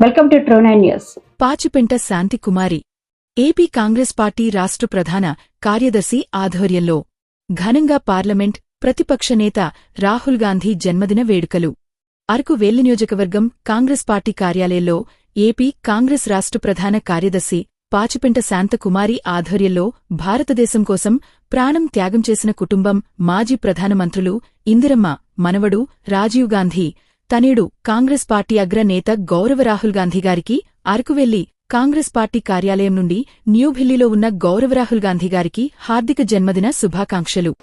Welcome to true 9 news. Pachipenta Santhi Kumari AP Congress party రాష్ట్ర ప్రధాన కార్యదర్శి ఆధ్వర్యంలో ఘనంగా పార్లమెంట్ ప్రతిపక్ష నేత రాహుల్ గాంధీ జన్మదిన వేడుకలు. అరకు వేల్లి నియోజకవర్గం కాంగ్రెస్ పార్టీ కార్యాలయంలో ఏపీ కాంగ్రెస్ రాష్ట్ర ప్రధాన కార్యదర్శి పాచిపెంట శాంతకుమారి ఆధ్వర్యంలో భారతదేశం కోసం ప్రాణం త్యాగం చేసిన కుటుంబం మాజీ ప్రధానమంత్రులు ఇందిరమ్మ మనవడు రాజీవ్ గాంధీ తనేడు కాంగ్రెస్ పార్టీ అగ్రనేత గౌరవ రాహుల్ గాంధీ గారికి అరకు వెళ్లి కాంగ్రెస్ పార్టీ కార్యాలయం నుండి న్యూఢిల్లీలో ఉన్న గౌరవ రాహుల్ గాంధీ గారికి హార్దిక జన్మదిన శుభాకాంక్షలు.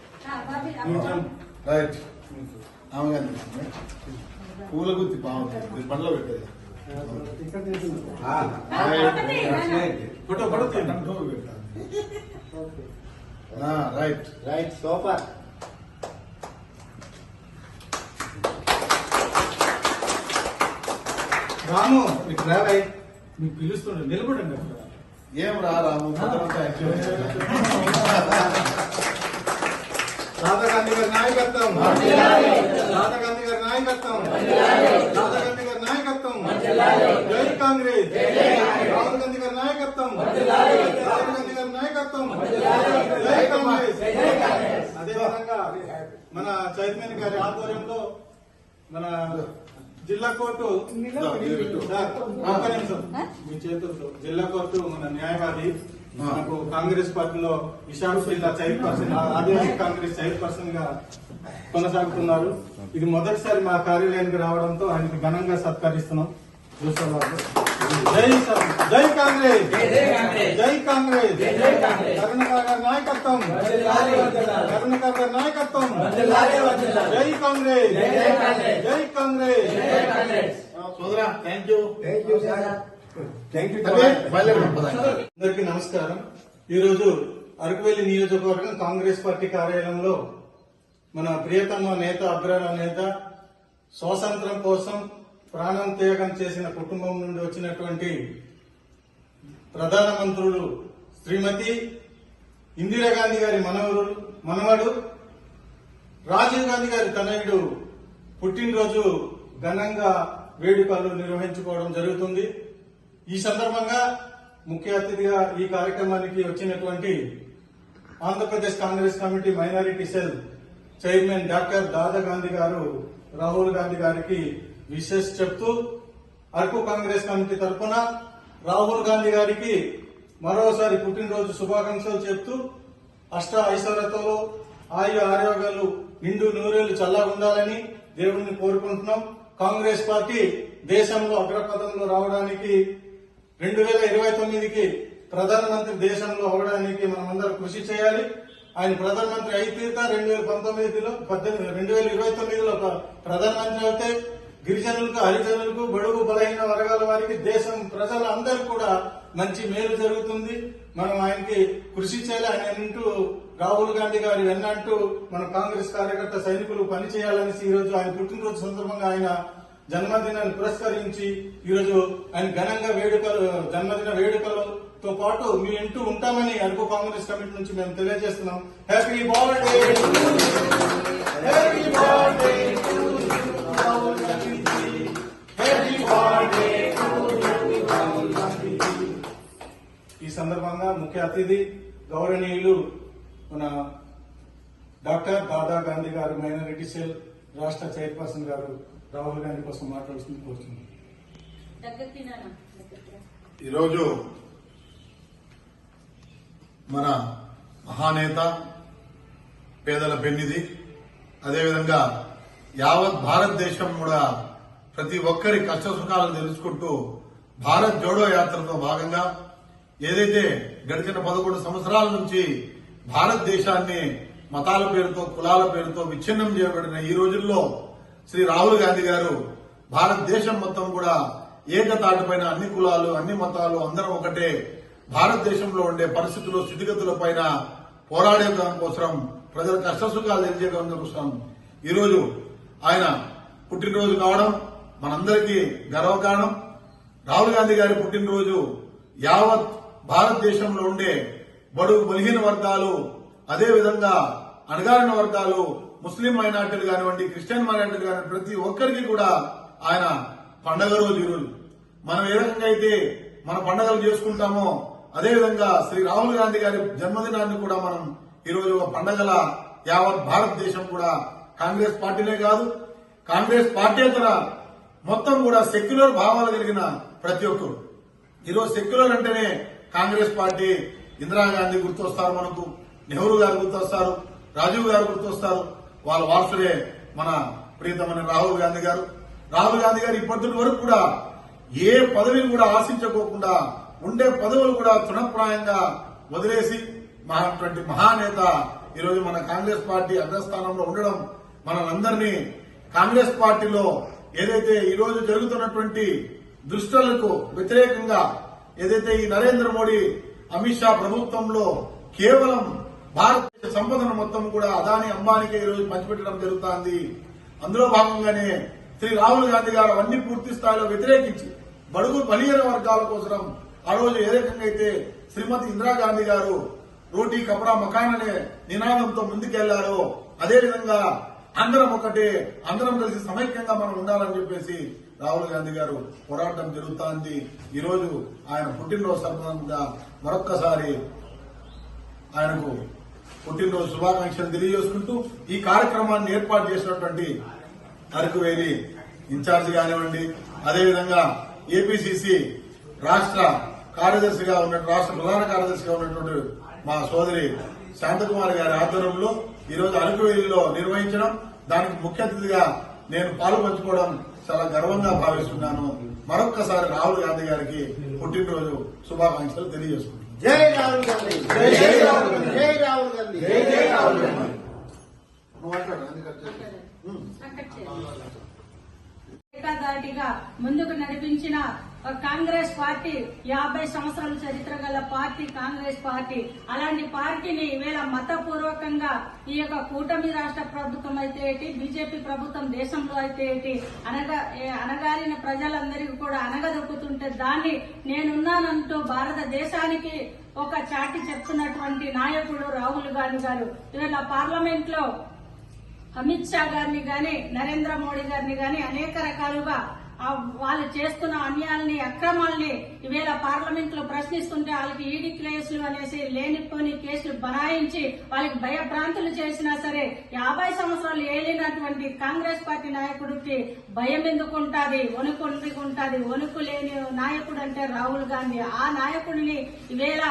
రాము మీకు రాబాయ్ మీకు పిలుస్తుండే నిలబడండి అక్కడ. ఏం రా రాము రాధా గాంధీ గారి నాయకత్వం, రాధా గాంధీ గారి నాయకత్వం, రాధా గాంధీ గారి నాయకత్వం, జై కాంగ్రెస్, రాహుల్ గాంధీ గారి నాయకత్వం, రాహుల్ గాంధీ గారి నాయకత్వం, జై కాంగ్రెస్. అదేవిధంగా మన చైర్మన్ గారి ఆధ్వర్యంలో మన జిల్లా కోర్టు మీ చేతులతో జిల్లా కోర్టు మన న్యాయవాది మనకు కాంగ్రెస్ పార్టీలో విశాఖ జిల్లా చైర్పర్సన్, ఆదివాసీ కాంగ్రెస్ చైర్పర్సన్ గా కొనసాగుతున్నారు. ఇది మొదటిసారి మా కార్యాలయానికి రావడంతో ఆయనకు ఘనంగా సత్కరిస్తున్నాం. జై జై కాంగ్రెస్, జై కాంగ్రెస్, కరుణాకర్ గారి నాయకత్వం, కరుణాకర్ గారి నాయకత్వం, జై కాంగ్రెస్, జై కాంగ్రెస్. సోదరా థ్యాంక్ యూ. అందరికీ నమస్కారం. ఈరోజు అరకువెల్లి నియోజకవర్గం కాంగ్రెస్ పార్టీ కార్యాలయంలో మన ప్రియతమ నేత అగ్రనేత స్వాతంత్ర్యం కోసం ప్రాణం త్యాగం చేసిన కుటుంబం నుండి వచ్చినటువంటి ప్రధానమంత్రులు శ్రీమతి ఇందిరాగాంధీ గారి మనవడు రాజీవ్ గాంధీ గారి తనయుడు పుట్టినరోజు ఘనంగా వేడుకలు నిర్వహించుకోవడం జరుగుతుంది. ఈ సందర్భంగా ముఖ్య అతిథిగా ఈ కార్యక్రమానికి వచ్చినటువంటి Andhra Pradesh Congress committee minority cell chairman doctor Dada Gandhi గారు రాహుల్ గాంధీ గారికి విశేష చెప్తూ అరకు కాంగ్రెస్ కమిటీ తరఫున రాహుల్ గాంధీ గారికి మరోసారి పుట్టినరోజు శుభాకాంక్షలు చెప్తూ అష్ట ఐశ్వర్యతో ఆయు ఆరోగ్యాలు నిండు నూరేళ్లు చల్లగుండాలని దేవుడిని కోరుకుంటున్నాం. కాంగ్రెస్ పార్టీ దేశంలో అగ్రపథంలో రావడానికి 2029కి ప్రధానమంత్రి దేశంలో అవడానికి మనమందరం కృషి చేయాలి. ఆయన ప్రధానమంత్రి అయితే 2029లో ప్రధానమంత్రి అయితే గిరిజనులకు, హరిజనులకు, బడుగు బలహీన వర్గాల వారికి, దేశం ప్రజలందరికీ కూడా మంచి మేలు జరుగుతుంది. మనం ఆయనకి కృషి చేయాలి. ఆయన వింటూ రాహుల్ గాంధీ గారి వెన్నంటూ మన కాంగ్రెస్ కార్యకర్త సైనికులు పనిచేయాలని ఈరోజు ఆయన పుట్టినరోజు సందర్భంగా ఆయన జన్మదినాన్ని పురస్కరించి ఈరోజు ఆయన ఘనంగా జన్మదిన వేడుకలతో పాటు మీ ఇంటూ ఉంటామని అరకు కాంగ్రెస్ కమిటీ నుంచి మేము తెలియజేస్తున్నాం. Happy birthday, happy birthday. ఈ సందర్భంగా ముఖ్య అతిథి గౌరవనీయులు మన డాక్టర్ దాదా గాంధీ గారు మైనారిటీ సెల్ రాష్ట్ర చైర్పర్సన్ గారు రాహుల్ గాంధీ కోసం మాట్లాడుతుంది కోరుతున్నాను. ఈరోజు మన మహానేత, పేదల పెన్నిది, అదేవిధంగా యావత్ భారతదేశం కూడా ప్రతి ఒక్కరి కష్ట సుఖాలను తెలుసుకుంటూ భారత్ జోడో యాత్రలో భాగంగా ఏదైతే గడిచిన 11 సంవత్సరాల నుంచి భారతదేశాన్ని మతాల పేరుతో, కులాల పేరుతో విచ్ఛిన్నం చేయబడిన ఈ రోజుల్లో శ్రీ రాహుల్ గాంధీ గారు భారతదేశం మొత్తం కూడా ఏకతాటిపైన అన్ని కులాలు, అన్ని మతాలు అందరం ఒకటే భారతదేశంలో ఉండే పరిస్థితులు, స్థితిగతుల పైన పోరాడే దానికోసం, ప్రజల కష్ట సుఖాలు తెలియజేయడం కోసం ఈరోజు ఆయన పుట్టినరోజు కావడం మనందరికీ గర్వకారణం. రాహుల్ గాంధీ గారి పుట్టినరోజు యావత్ భారతదేశంలో ఉండే బడుగు బలహీన వర్గాలు, అదేవిధంగా అణగారిన వర్గాలు, ముస్లిం మైనార్టీలు కానివ్వండి, క్రిస్టియన్ మైనార్టీలు కానివ్వండి, ప్రతి ఒక్కరికి కూడా ఆయన పండగ రోజు ఈరోజు మనం ఏ రకంగా అయితే మన పండుగలు చేసుకుంటామో అదేవిధంగా శ్రీ రాహుల్ గాంధీ గారి జన్మదినాన్ని కూడా మనం ఈరోజు ఒక పండగల యావత్ భారతదేశం కూడా కాంగ్రెస్ పార్టీనే కాదు, కాంగ్రెస్ పార్టీతర మొత్తం కూడా సెక్యులర్ భావాలు కలిగిన ప్రతి ఒక్కరు ఈరోజు సెక్యులర్ అంటేనే కాంగ్రెస్ పార్టీ. ఇందిరాగాంధీ గుర్తొస్తారు, మనకు నెహ్రూ గారు గుర్తొస్తారు, రాజీవ్ గారు గుర్తొస్తారు. వాళ్ళ వారసుడే మన ప్రీతమైన రాహుల్ గాంధీ గారు. రాహుల్ గాంధీ గారు ఇప్పటి వరకు కూడా ఏ పదవిని కూడా ఆశించుకోకుండా ఉండే పదవులు కూడా తృణప్రాయంగా వదిలేసి మహానేత ఈరోజు మన కాంగ్రెస్ పార్టీ అగ్రస్థానంలో ఉండడం మనందరినీ కాంగ్రెస్ పార్టీలో ఏదైతే ఈ రోజు జరుగుతున్నటువంటి దుష్టలకు వ్యతిరేకంగా ఏదైతే ఈ నరేంద్ర మోడీ అమిత్ షా ప్రభుత్వంలో కేవలం భారతదేశ సంపదను మొత్తం కూడా అదాని అంబానీకే ఈరోజు పంచిపెట్టడం జరుగుతోంది. అందులో భాగంగానే శ్రీ రాహుల్ గాంధీ గారు అవన్నీ పూర్తి స్థాయిలో వ్యతిరేకించి బడుగు బలియన వర్గాల కోసం ఆ రోజు ఏ రకంగా అయితే శ్రీమతి ఇందిరాగాంధీ గారు రోటీ కపడా మకాన్ అనే నినాదంతో ముందుకెళ్లారో అదేవిధంగా అందరం ఒకటే, అందరం కలిసి సమైక్యంగా మనం ఉండాలని చెప్పేసి రాహుల్ గాంధీ గారు పోరాటం జరుగుతోంది. ఈ రోజు ఆయన పుట్టినరోజు సందర్భంగా మరొక్కసారి ఆయనకు పుట్టినరోజు శుభాకాంక్షలు తెలియజేసుకుంటూ ఈ కార్యక్రమాన్ని ఏర్పాటు చేసినటువంటి అరకువేలి ఇన్ఛార్జి కానివ్వండి, అదేవిధంగా ఏపీసీసీ రాష్ట్ర కార్యదర్శిగా రాష్ట్ర ప్రధాన కార్యదర్శిగా ఉన్నటువంటి మా సోదరి శాంతకుమారి గారి ఆధ్వర్యంలో ఈరోజు అరకువేలిలో నిర్వహించడం, దానికి ముఖ్య అతిథిగా నేను పాల్పంచుకోవడం చాలా గర్వంగా భావిస్తున్నాను. మరొక్కసారి రాహుల్ గాంధీ గారికి పుట్టినరోజు శుభాకాంక్షలు తెలియజేసుకుంటున్నాను. జై రాహుల్ గాంధీ, జై రాహుల్ గాంధీ, జై రాహుల్ గాంధీ, జై రాహుల్ గాంధీ. ఏకదాటిగా ముందుకు నడిపించిన కాంగ్రెస్ పార్టీ 50 సంవత్సరాల చరిత్ర గల పార్టీ కాంగ్రెస్ పార్టీ. అలాంటి పార్టీని ఈవేళ మతపూర్వకంగా ఈ యొక్క కూటమి రాష్ట్ర ప్రభుత్వం అయితే ఏంటి, బీజేపీ ప్రభుత్వం దేశంలో అయితే ఏంటి అనగారిన ప్రజలందరికీ కూడా అనగదొక్కుతుంటే దాన్ని నేనున్నానంటూ భారతదేశానికి ఒక చాటి చెప్తున్నటువంటి నాయకుడు రాహుల్ గాంధీ గారు. ఇవాళ పార్లమెంట్ లో అమిత్ షా గారిని గాని నరేంద్ర మోడీ గారిని గాని అనేక రకాలుగా వాళ్ళు చేస్తున్న అన్యాయాల్ని అక్రమాల్ని ఈవేళ పార్లమెంట్ లో ప్రశ్నిస్తుంటే వాళ్ళకి ఈడీ కేసులు అనేసి లేనిపోని కేసులు బనాయించి వాళ్ళకి భయభ్రాంతులు చేసినా సరే 50 సంవత్సరాలు ఏలినటువంటి కాంగ్రెస్ పార్టీ నాయకుడికి భయం ఎందుకుంటాది, వణుకు ఎందుకుంటాది. వణుకు లేని నాయకుడు అంటే రాహుల్ గాంధీ. ఆ నాయకుడిని ఈవేళ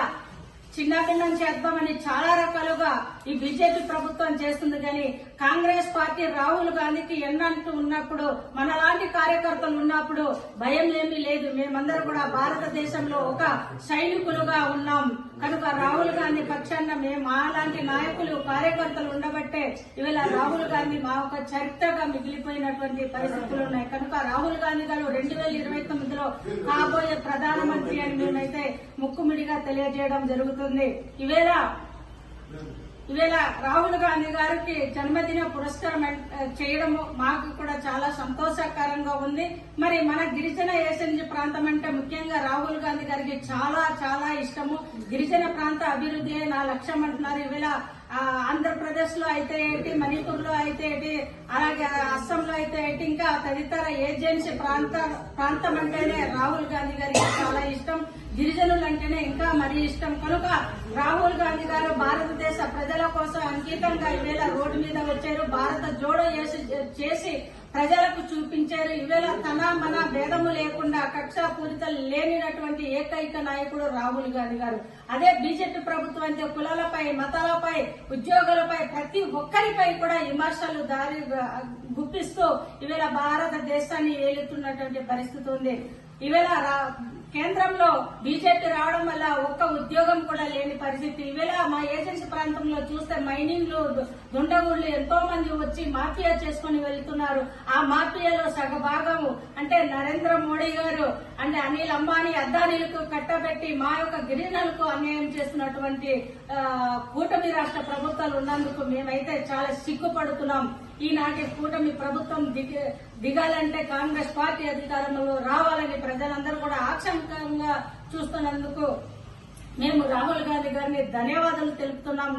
చిన్నపిల్లం చేద్దామని చాలా రకాలుగా ఈ బీజేపీ ప్రభుత్వం చేస్తుంది. కానీ కాంగ్రెస్ పార్టీ రాహుల్ గాంధీకి ఎన్నంటూ ఉన్నప్పుడు, మనలాంటి కార్యకర్తలు ఉన్నప్పుడు భయం ఏమీ లేదు. మేమందరూ కూడా భారతదేశంలో ఒక సైనికులుగా ఉన్నాం కనుక రాహుల్ గాంధీ పక్షాన మేము మాలాంటి నాయకులు కార్యకర్తలు ఉండబట్టే ఇవాళ రాహుల్ గాంధీ మా ఒక చరిత్రగా మిగిలిపోయినటువంటి పరిస్థితులు ఉన్నాయి. కనుక రాహుల్ గాంధీ గారు 2029లో కాబోయే ప్రధానమంత్రి అని మేమైతే ముక్కుముడిగా తెలియజేయడం జరుగుతుంది. ఈవేళ రాహుల్ గాంధీ గారికి జన్మదిన పురస్కారం చేయడము మాకు కూడా చాలా సంతోషకరంగా ఉంది. మరి మన గిరిజన ఏజెన్సీ ప్రాంతం అంటే ముఖ్యంగా రాహుల్ గాంధీ గారికి చాలా చాలా ఇష్టము. గిరిజన ప్రాంత అభివృద్ధి నా లక్ష్యం అంటున్నారు. ఈవేళ ఆంధ్రప్రదేశ్ లో అయితే ఏంటి, మణిపూర్ లో అయితే ఏంటి, అలాగే అస్సాంలో అయితే ఏంటి, ఇంకా తదితర ఏజెన్సీ ప్రాంతం అంటేనే రాహుల్ గాంధీ గారికి చాలా ఇష్టం. గిరిజనులు అంటేనే ఇంకా మరీ ఇష్టం. కనుక రాహుల్ గాంధీ గారు భారతదేశ ప్రజల కోసం అంకితంగా ఈవేళ రోడ్డు మీద వచ్చారు. భారత జోడో చేసి ప్రజలకు చూపించారు. ఈవేళ తన మన భేదము లేకుండా కక్షాపూరిత లేనినటువంటి ఏకైక నాయకుడు రాహుల్ గాంధీ గారు. అదే బీజేపీ ప్రభుత్వం అంటే కులాలపై, మతాలపై, ఉద్యోగులపై ప్రతి ఒక్కరిపై కూడా విమర్శలు దారి గుప్పిస్తూ ఈవేళ భారతదేశాన్ని ఏలుతున్నటువంటి పరిస్థితి ఉంది. ఈవేళ కేంద్రంలో బీజేపీ రావడం వల్ల ఒక్క ఉద్యోగం కూడా లేని పరిస్థితి. ఈవేళ మా ఏజెన్సీ ప్రాంతంలో చూస్తే మైనింగ్లు, దుండగుళ్లు ఎంతో మంది వచ్చి మాఫియా చేసుకుని వెళ్తున్నారు. ఆ మాఫియాలో సగభాగము అంటే నరేంద్ర మోడీ గారు అంటే అనిల్ అంబానీ, అద్దానీలకు కట్టబెట్టి మా యొక్క గిరిజనులకు అన్యాయం చేస్తున్నటువంటి కూటమి రాష్ట్ర ప్రభుత్వాలు ఉన్నందుకు మేమైతే చాలా సిగ్గుపడుతున్నాం. ఈనాటి కూటమి ప్రభుత్వం దిగాలంటే కాంగ్రెస్ పార్టీ అధికారంలో రావాలని ప్రజలందరూ కూడా ఆక్షంకంగా చూస్తున్నందుకు మేము రాహుల్ గాంధీ గారిని ధన్యవాదాలు తెలుపుతున్నాం.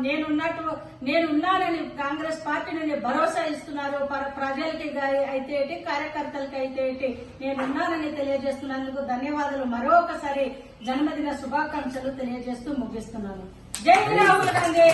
నేనున్నానని కాంగ్రెస్ పార్టీని భరోసా ఇస్తున్నారు. ప్రజలకి అయితే ఏంటి, కార్యకర్తలకి అయితే ఏంటి, నేనున్నానని తెలియజేస్తున్నందుకు ధన్యవాదాలు. మరొకసారి జన్మదిన శుభాకాంక్షలు తెలియజేస్తూ ముగిస్తున్నాను. జై రాహుల్ గాంధీ.